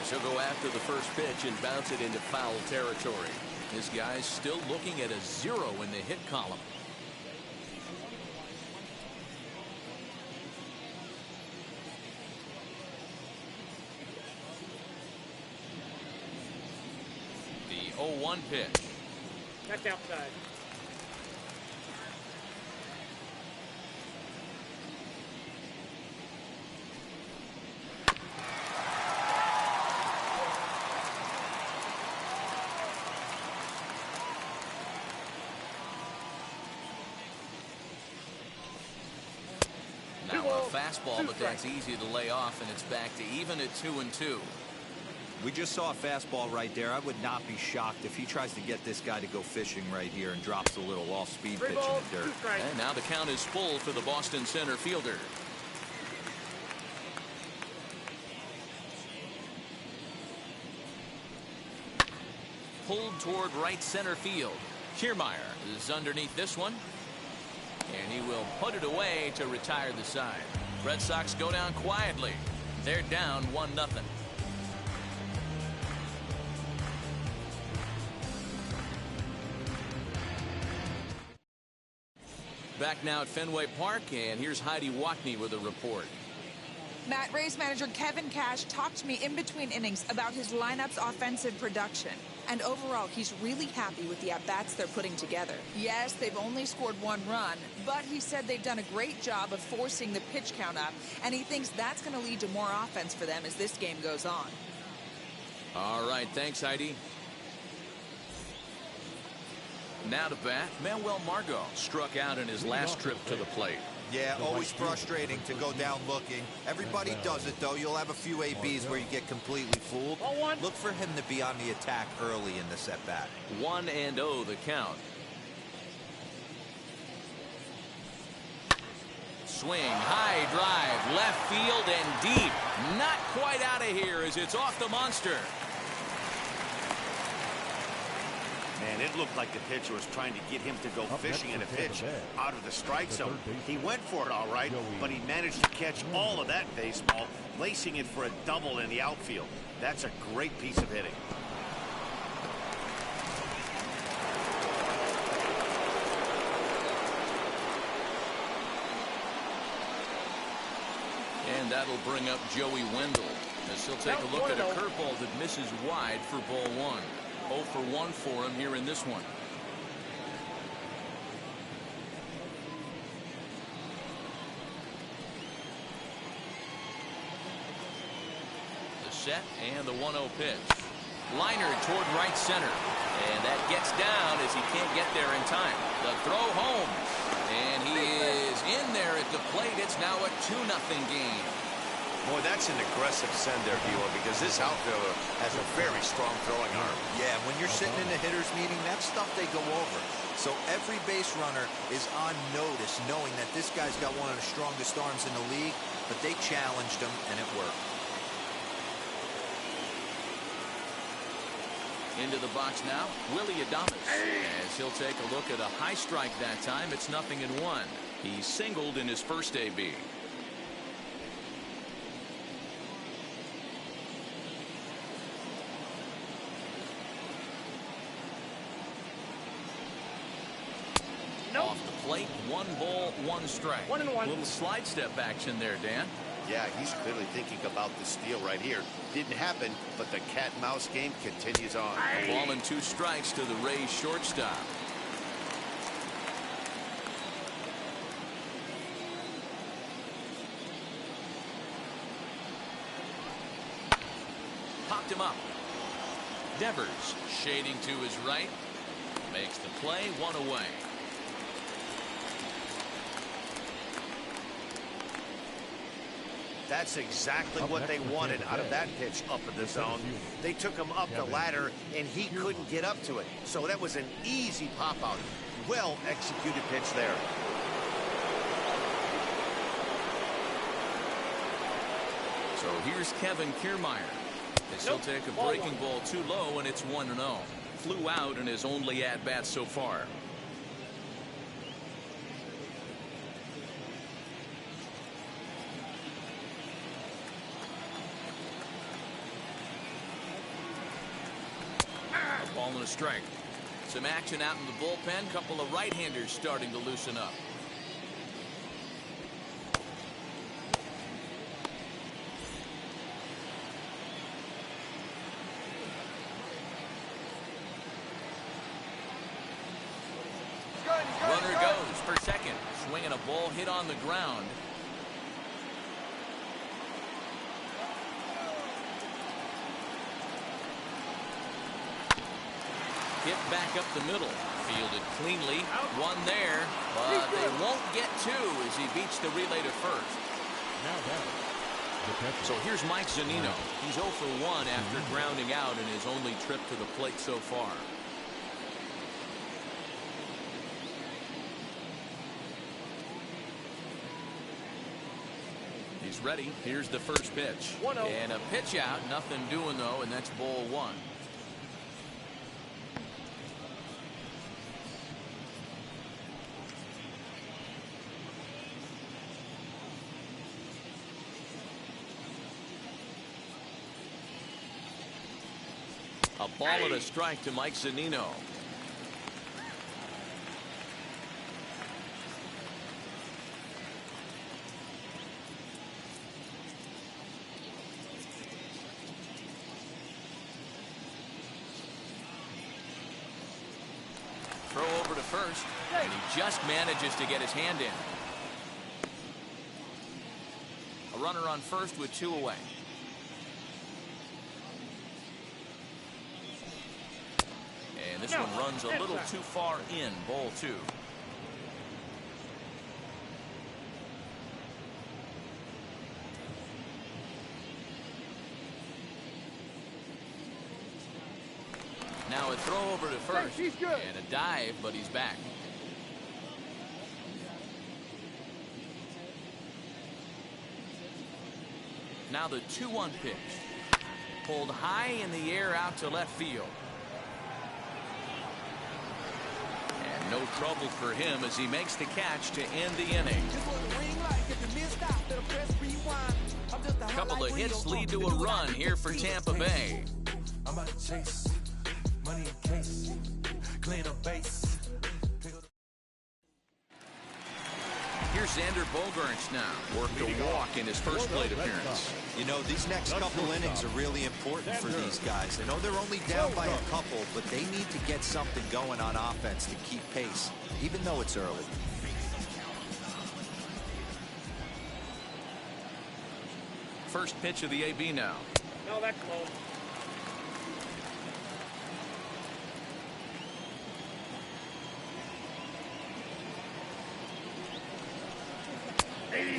He'll go after the first pitch and bounce it into foul territory. This guy's still looking at a 0 in the hit column. The 0-1 pitch. That's outside. Now a fastball, but that's easy to lay off, and it's back to even at 2-2. We just saw a fastball right there. I would not be shocked if he tries to get this guy to go fishing right here and drops a little off-speed pitch in the dirt. And now the count is full for the Boston center fielder. Pulled toward right center field. Kiermaier is underneath this one. And he will put it away to retire the side. Red Sox go down quietly. They're down 1-0. Back now at Fenway Park, and here's Heidi Watney with a report. Matt, Rays manager Kevin Cash talked to me in between innings about his lineup's offensive production. And overall, he's really happy with the at-bats they're putting together. Yes, they've only scored 1 run, but he said they've done a great job of forcing the pitch count up, and he thinks that's going to lead to more offense for them as this game goes on. All right, thanks, Heidi. Now to bat, Manuel Margot struck out in his last trip to the plate. Yeah, always frustrating to go down looking. Everybody does it, though. You'll have a few ABs where you get completely fooled. Look for him to be on the attack early in this at-bat. 1-0 the count. Swing, high drive, left field and deep. Not quite out of here as it's off the monster. Man, it looked like the pitcher was trying to get him to go fishing in a pitch out of the strike zone. He went for it all right, but he managed to catch all of that baseball, placing it for a double in the outfield. That's a great piece of hitting. And that'll bring up Joey Wendell as he'll take a look at a curveball that misses wide for ball 1. 0 for 1 for him here in this one. The set and the 1-0 pitch. Liner toward right center. And that gets down as he can't get there in time. The throw home. And he is in there at the plate. It's now a 2-0 game. Boy, that's an aggressive send there, Bueller, because this outfielder has a very strong throwing arm. Yeah, when you're sitting in a hitter's meeting, that's stuff they go over. So every base runner is on notice, knowing that this guy's got one of the strongest arms in the league, but they challenged him, and it worked. Into the box now, Willie Adames, as he'll take a look at a high strike that time. It's 0-1. He singled in his first AB. Off the plate, 1 ball, 1 strike. 1-1. Little slide step action there, Dan. Yeah, he's clearly thinking about the steal right here. Didn't happen, but the cat and mouse game continues on. A ball and 2 strikes to the Rays shortstop. Popped him up. Devers shading to his right. Makes the play, 1 away. That's exactly what they wanted out of that pitch up in the zone. They took him up the ladder, and he couldn't get up to it. So that was an easy pop-out. Well-executed pitch there. So here's Kevin Kiermaier. He'll take a breaking ball too low, and it's 1-0. Flew out in his only at-bat so far. Ball and a strike. Some action out in the bullpen. Couple of right-handers starting to loosen up. Runner goes for second. Swinging a ball hit on the ground. Hit back up the middle. Fielded cleanly. 1 there. But they won't get 2 as he beats the relay to first. Now down. So here's Mike Zunino. He's 0 for 1 after grounding out in his only trip to the plate so far. He's ready. Here's the first pitch. And a pitch out. Nothing doing, though, and that's ball 1. A ball and a strike to Mike Zunino. Throw over to first, and he just manages to get his hand in. A runner on first with 2 away. And this one runs a little too far in, ball 2. Now a throw over to first, and a dive, but he's back. Now the 2-1 pitch. Pulled high in the air out to left field. And no trouble for him as he makes the catch to end the inning. A couple of hits lead to a run here for Tampa Bay. I'm about to chase money in case, clean up base. Here's Xander Bogaerts now. Worked a walk in his first plate appearance. You know, these next couple innings are really important for these guys. I know they're only down by a couple, but they need to get something going on offense to keep pace, even though it's early. First pitch of the AB now. No, that's low.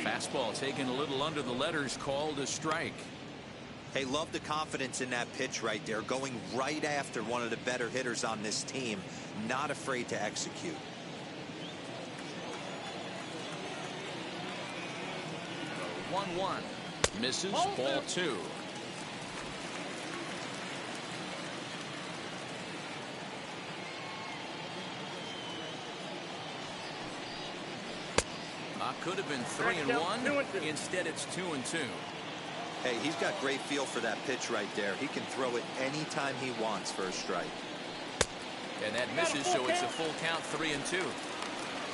Fastball taken a little under the letters, called a strike. Hey, love the confidence in that pitch right there, going right after one of the better hitters on this team, not afraid to execute. The 1-1 misses, ball 2. Could have been 3-1. Instead, it's 2-2. Hey, he's got great feel for that pitch right there. He can throw it anytime he wants for a strike. And that misses, so it's a full count, 3-2.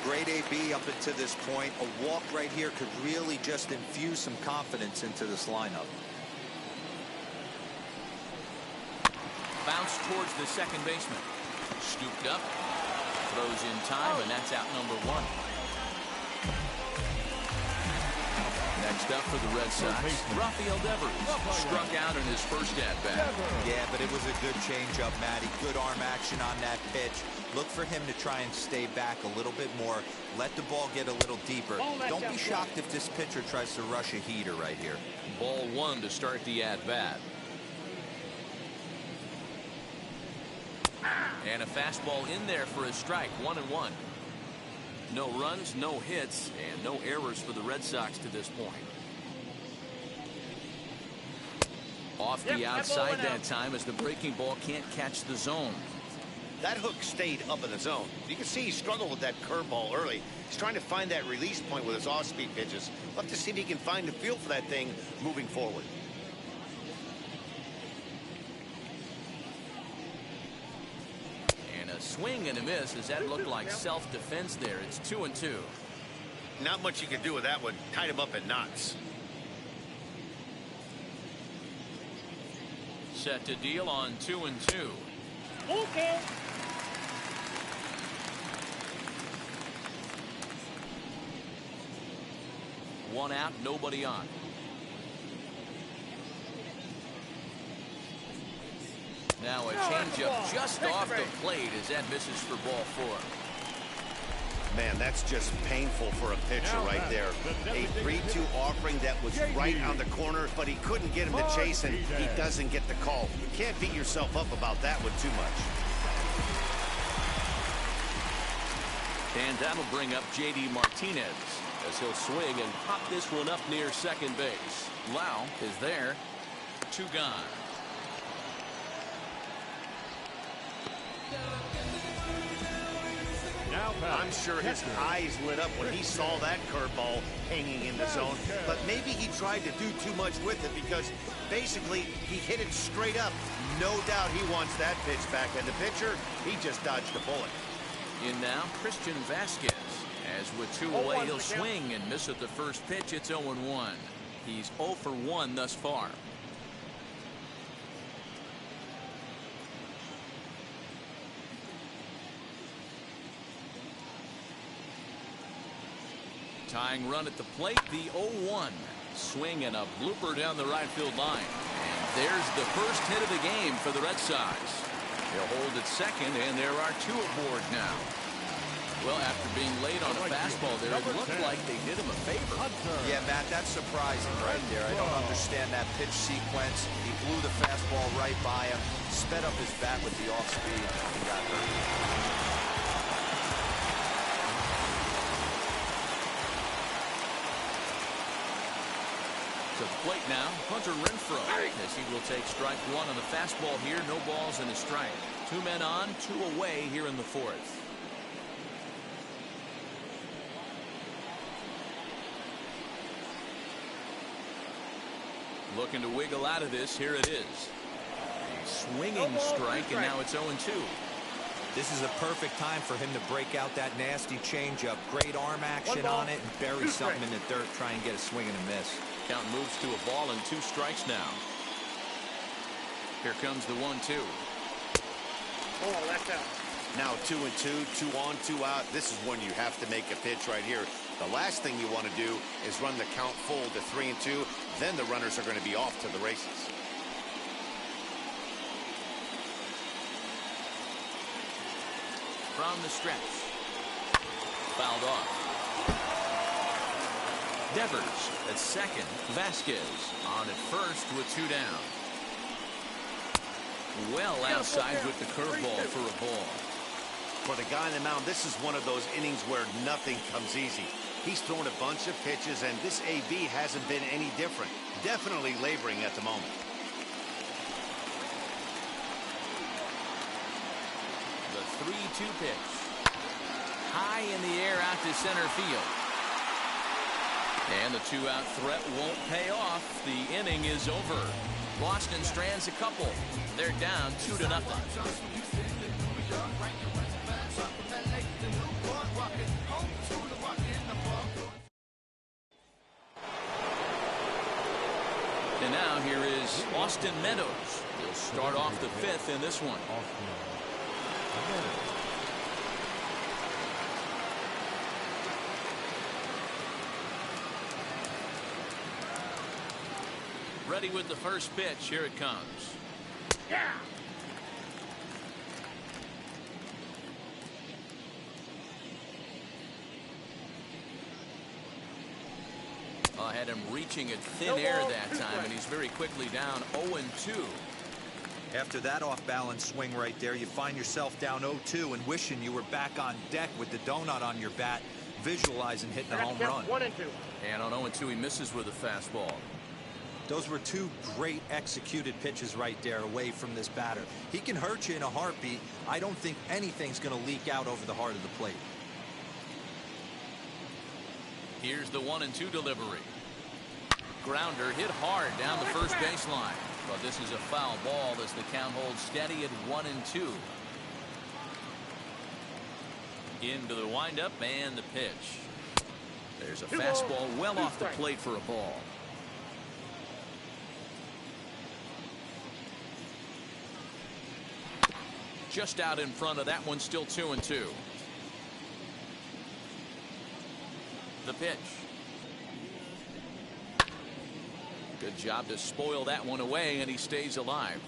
Great AB up until this point. A walk right here could really just infuse some confidence into this lineup. Bounce towards the second baseman. Scooped up. Throws in time, and that's out number 1. Next up for the Red Sox, Rafael Devers struck out in his first at-bat. Yeah, but it was a good changeup, Matty. Good arm action on that pitch. Look for him to try and stay back a little bit more. Let the ball get a little deeper. Don't be shocked if this pitcher tries to rush a heater right here. Ball 1 to start the at-bat. And a fastball in there for a strike, 1-1. No runs, no hits, and no errors for the Red Sox to this point. Off the outside that time as the breaking ball can't catch the zone. That hook stayed up in the zone. You can see he struggled with that curveball early. He's trying to find that release point with his off-speed pitches. We'll have to see if he can find the feel for that thing moving forward. Swing and a miss as that looked like self-defense there. It's 2-2. Not much you can do with that one. Tied him up in knots. Set to deal on 2-2. Okay. One out, nobody on. Now a changeup just off the plate as that misses for ball 4. Man, that's just painful for a pitcher right there. A 3-2 offering that was right on the corner, but he couldn't get him to chase, and he doesn't get the call. You can't beat yourself up about that one too much. And that'll bring up J.D. Martinez as he'll swing and pop this one up near second base. Lau is there. 2 gone. I'm sure his eyes lit up when he saw that curveball hanging in the zone, but maybe he tried to do too much with it because basically he hit it straight up. No doubt he wants that pitch back, and the pitcher, he just dodged a bullet. In now, Christian Vasquez. As with 2 away, he'll swing and miss at the first pitch. It's 0-1. He's 0 for 1 thus far. Tying run at the plate, the 0-1. Swing and a blooper down the right field line. And there's the first hit of the game for the Red Sox. They'll hold at second, and there are 2 aboard now. Well, after being late on a fastball there, it looked like they did him a favor. Yeah, Matt, that's surprising right there. I don't understand that pitch sequence. He blew the fastball right by him, sped up his bat with the off speed, and got hurt. To the plate now, Hunter Renfroe, as he will take strike 1 on the fastball here. No balls and a strike. 2 men on, 2 away here in the 4th. Looking to wiggle out of this. Here it is. A swinging strike, and now it's 0-2. This is a perfect time for him to break out that nasty changeup. Great arm action on it and bury something in the dirt. Try and get a swing and a miss. Count moves to a ball and 2 strikes now. Here comes the 1-2. Oh, that's out. Now 2-2, 2 on, 2 out. This is when you have to make a pitch right here. The last thing you want to do is run the count full to 3-2. Then the runners are going to be off to the races. From the stretch. Fouled off. Devers at second. Vasquez on at first with 2 down. Well outside with the curveball for a ball. For the guy on the mound, this is one of those innings where nothing comes easy. He's thrown a bunch of pitches, and this AB hasn't been any different. Definitely laboring at the moment. The 3-2 pitch. High in the air out to center field. And the 2-out threat won't pay off. The inning is over. Boston strands a couple. They're down 2-0. And now here is Austin Meadows. He'll start off the 5th in this one. Ready with the first pitch. Here it comes. Yeah. I had him reaching at thin air that time, and he's very quickly down 0-2. After that off-balance swing right there, you find yourself down 0-2 and wishing you were back on deck with the donut on your bat, visualizing hitting a home run. 1-2. And on 0-2, he misses with a fastball. Those were 2 great executed pitches right there away from this batter. He can hurt you in a heartbeat. I don't think anything's going to leak out over the heart of the plate. Here's the 1-2 delivery. Grounder hit hard down the first baseline. But this is a foul ball as the count holds steady at 1-2. Into the windup and the pitch. There's a fastball well off the plate for a ball. Just out in front of that one, still 2-2. The pitch. Good job to spoil that one away, and he stays alive.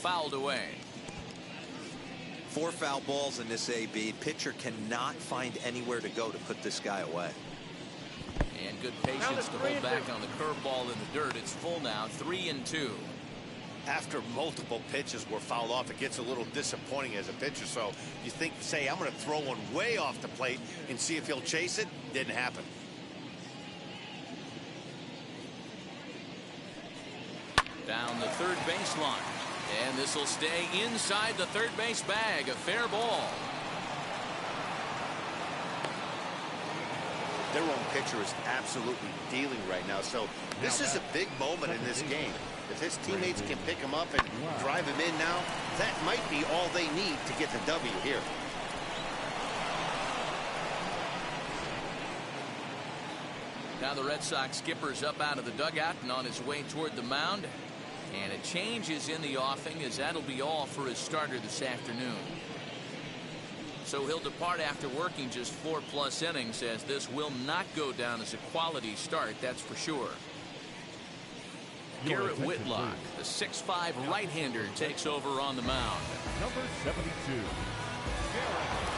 fouled away. 4 foul balls in this AB. Pitcher cannot find anywhere to go to put this guy away. And good patience to hold back on the curveball in the dirt. It's full now, 3-2. After multiple pitches were fouled off, it gets a little disappointing as a pitcher. So you think, say, I'm going to throw one way off the plate and see if he'll chase it. Didn't happen. Down the third baseline. And this will stay inside the third base bag. A fair ball. Their own pitcher is absolutely dealing right now. So this is a big moment in this game. If his teammates can pick him up and drive him in now, that might be all they need to get the W here. Now the Red Sox skipper's up out of the dugout and on his way toward the mound. And a change is in the offing, as that'll be all for his starter this afternoon. So he'll depart after working just 4+ innings, as this will not go down as a quality start, that's for sure. Garrett Whitlock, the 6'5" right-hander, takes over on the mound. Number 72, Garrett